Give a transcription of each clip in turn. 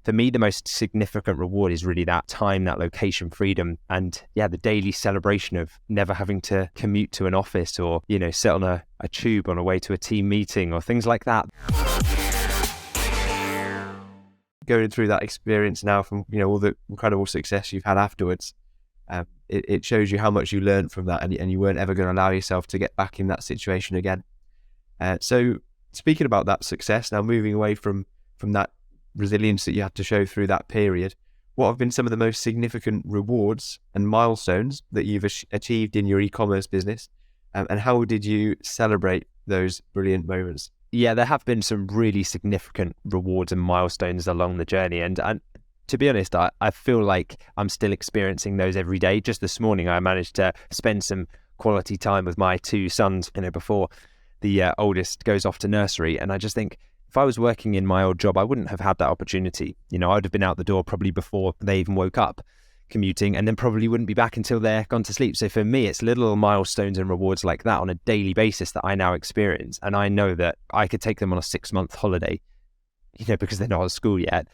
for me, the most significant reward is really that time, that location freedom, and the daily celebration of never having to commute to an office or, sit on a tube on a way to a team meeting or things like that. Going through that experience now from, all the incredible success you've had afterwards, it shows you how much you learned from that, and you weren't ever going to allow yourself to get back in that situation again. So speaking about that success, now moving away from that resilience that you had to show through that period, what have been some of the most significant rewards and milestones that you've achieved in your e-commerce business, and how did you celebrate those brilliant moments? Yeah, there have been some really significant rewards and milestones along the journey, and to be honest, I feel like I'm still experiencing those every day. Just this morning I managed to spend some quality time with my two sons, before the oldest goes off to nursery, and I just think, if I was working in my old job, I wouldn't have had that opportunity. I would have been out the door probably before they even woke up commuting, and then probably wouldn't be back until they're gone to sleep. So for me, it's little milestones and rewards like that on a daily basis that I now experience. And I know that I could take them on a 6-month holiday, because they're not at school yet,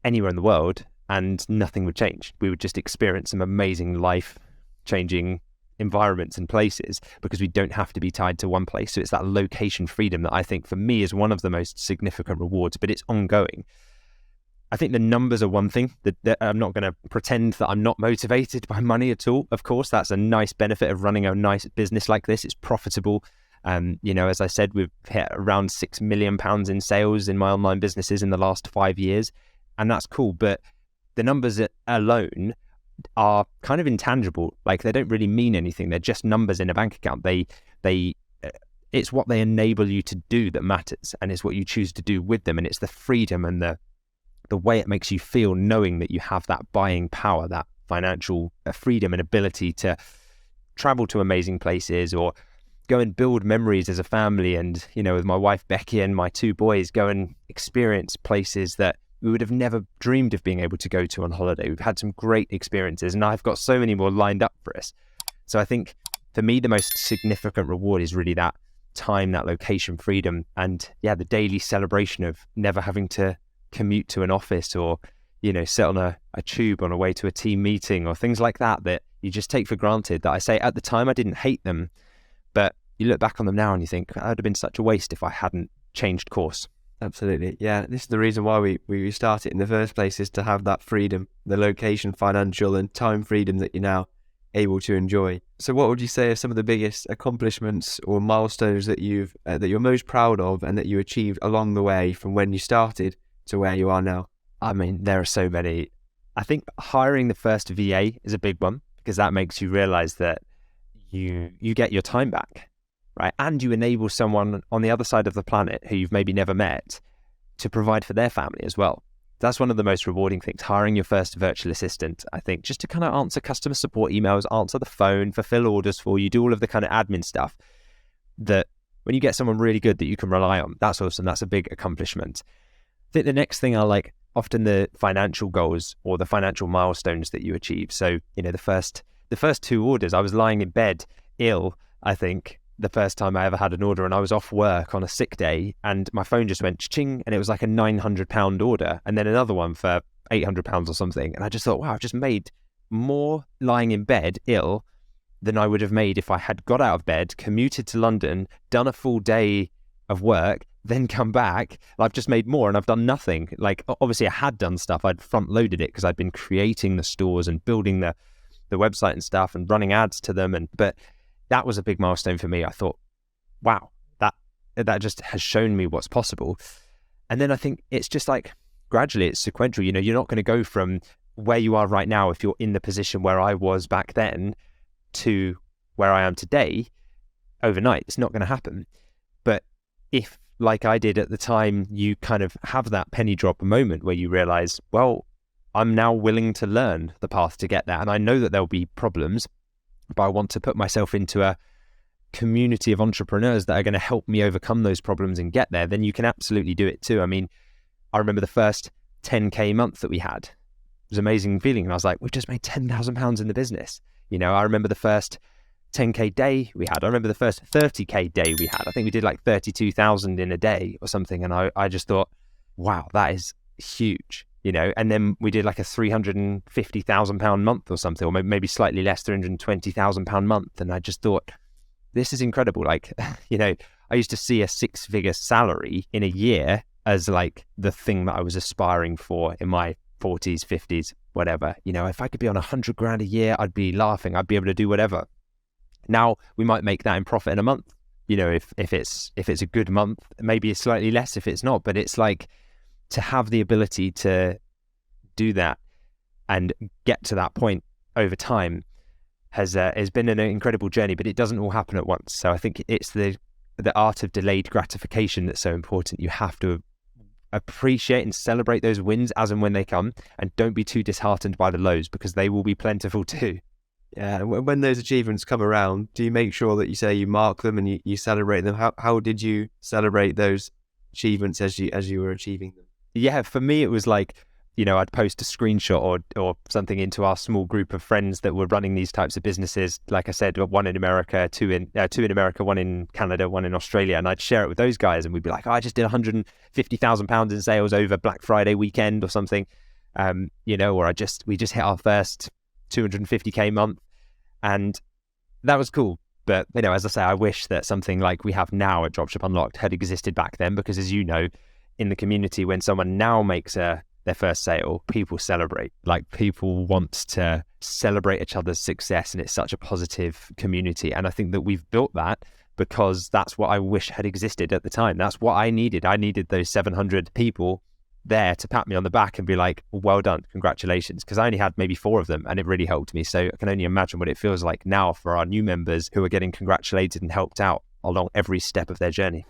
anywhere in the world, and nothing would change. We would just experience some amazing life-changing environments and places because we don't have to be tied to one place. So it's that location freedom that I think for me is one of the most significant rewards, but it's ongoing. I think the numbers are one thing. That I'm not going to pretend that I'm not motivated by money at all. Of course, that's a nice benefit of running a nice business like this. It's profitable. As I said, we've hit around £6 million in sales in my online businesses in the last 5 years, and that's cool. But the numbers alone are kind of intangible. Like, they don't really mean anything. They're just numbers in a bank account. It's what they enable you to do that matters, and it's what you choose to do with them, and it's the freedom and the way it makes you feel knowing that you have that buying power, that financial freedom and ability to travel to amazing places or go and build memories as a family, and with my wife Becky and my 2 boys, go and experience places that we would have never dreamed of being able to go to on holiday. We've had some great experiences, and I've got so many more lined up for us. So I think for me, the most significant reward is really that time, that location freedom, and the daily celebration of never having to commute to an office or, sit on a tube on a way to a team meeting or things like that you just take for granted. That I say at the time I didn't hate them, but you look back on them now and you think, that would have been such a waste if I hadn't changed course. Absolutely. Yeah, this is the reason why we started in the first place, is to have that freedom, the location, financial and time freedom that you're now able to enjoy. So what would you say are some of the biggest accomplishments or milestones that you're most proud of and that you achieved along the way from when you started to where you are now? I mean, there are so many. I think hiring the first VA is a big one, because that makes you realize that you get your time back, right? And you enable someone on the other side of the planet who you've maybe never met to provide for their family as well. That's one of the most rewarding things, hiring your first virtual assistant, I think, just to kind of answer customer support emails, answer the phone, fulfill orders for you, do all of the kind of admin stuff that when you get someone really good that you can rely on, that's awesome. That's a big accomplishment. I think the next thing I like, often the financial goals or the financial milestones that you achieve. So, the first 2 orders, I was lying in bed ill, I think, the first time I ever had an order, and I was off work on a sick day, and my phone just went ching, and it was like a £900 order, and then another one for £800 or something. And I just thought, wow, I've just made more lying in bed ill than I would have made if I had got out of bed, commuted to London, done a full day of work, then come back. I've just made more, and I've done nothing. Like, obviously I had done stuff. I'd front loaded it because I'd been creating the stores and building the website and stuff and running ads to them. But that was a big milestone for me. I thought, wow, that just has shown me what's possible. And then I think it's just like gradually, it's sequential. You're not going to go from where you are right now, if you're in the position where I was back then, to where I am today overnight. It's not going to happen. But if, like I did at the time, you kind of have that penny drop moment where you realize, well, I'm now willing to learn the path to get there. And I know that there'll be problems, but I want to put myself into a community of entrepreneurs that are going to help me overcome those problems and get there. Then you can absolutely do it too. I mean, I remember the first 10K month that we had. It was an amazing feeling. And I was like, we've just made £10,000 in the business. I remember the first 10K day we had. I remember the first 30K day we had. I think we did like 32,000 in a day or something. And I just thought, wow, that is huge, and then we did like a £350,000 month or something, or maybe slightly less, £320,000 month. And I just thought, this is incredible. Like, I used to see a 6-figure salary in a year as like the thing that I was aspiring for in my 40s, 50s, whatever. If I could be on 100 grand a year, I'd be laughing. I'd be able to do whatever. Now we might make that in profit in a month. If it's a good month, maybe it's slightly less if it's not, but it's like, to have the ability to do that and get to that point over time has been an incredible journey, but it doesn't all happen at once. So I think it's the art of delayed gratification that's so important. You have to appreciate and celebrate those wins as and when they come, and don't be too disheartened by the lows, because they will be plentiful too. Yeah, and when those achievements come around, do you make sure that you mark them and you celebrate them? How did you celebrate those achievements as you were achieving them? Yeah, for me, it was like, I'd post a screenshot or something into our small group of friends that were running these types of businesses. Like I said, one in America, two in America, one in Canada, one in Australia. And I'd share it with those guys, and we'd be like, I just did £150,000 in sales over Black Friday weekend or something. Or we just hit our first 250K month. And that was cool. But, as I say, I wish that something like we have now at Dropship Unlocked had existed back then, because as you know, in the community, when someone now makes their first sale, people celebrate. Like, people want to celebrate each other's success, and it's such a positive community. And I think that we've built that because that's what I wish had existed at the time. That's what I needed. I needed those 700 people there to pat me on the back and be like, well done, congratulations, because I only had maybe 4 of them, and it really helped me. So I can only imagine what it feels like now for our new members who are getting congratulated and helped out along every step of their journey.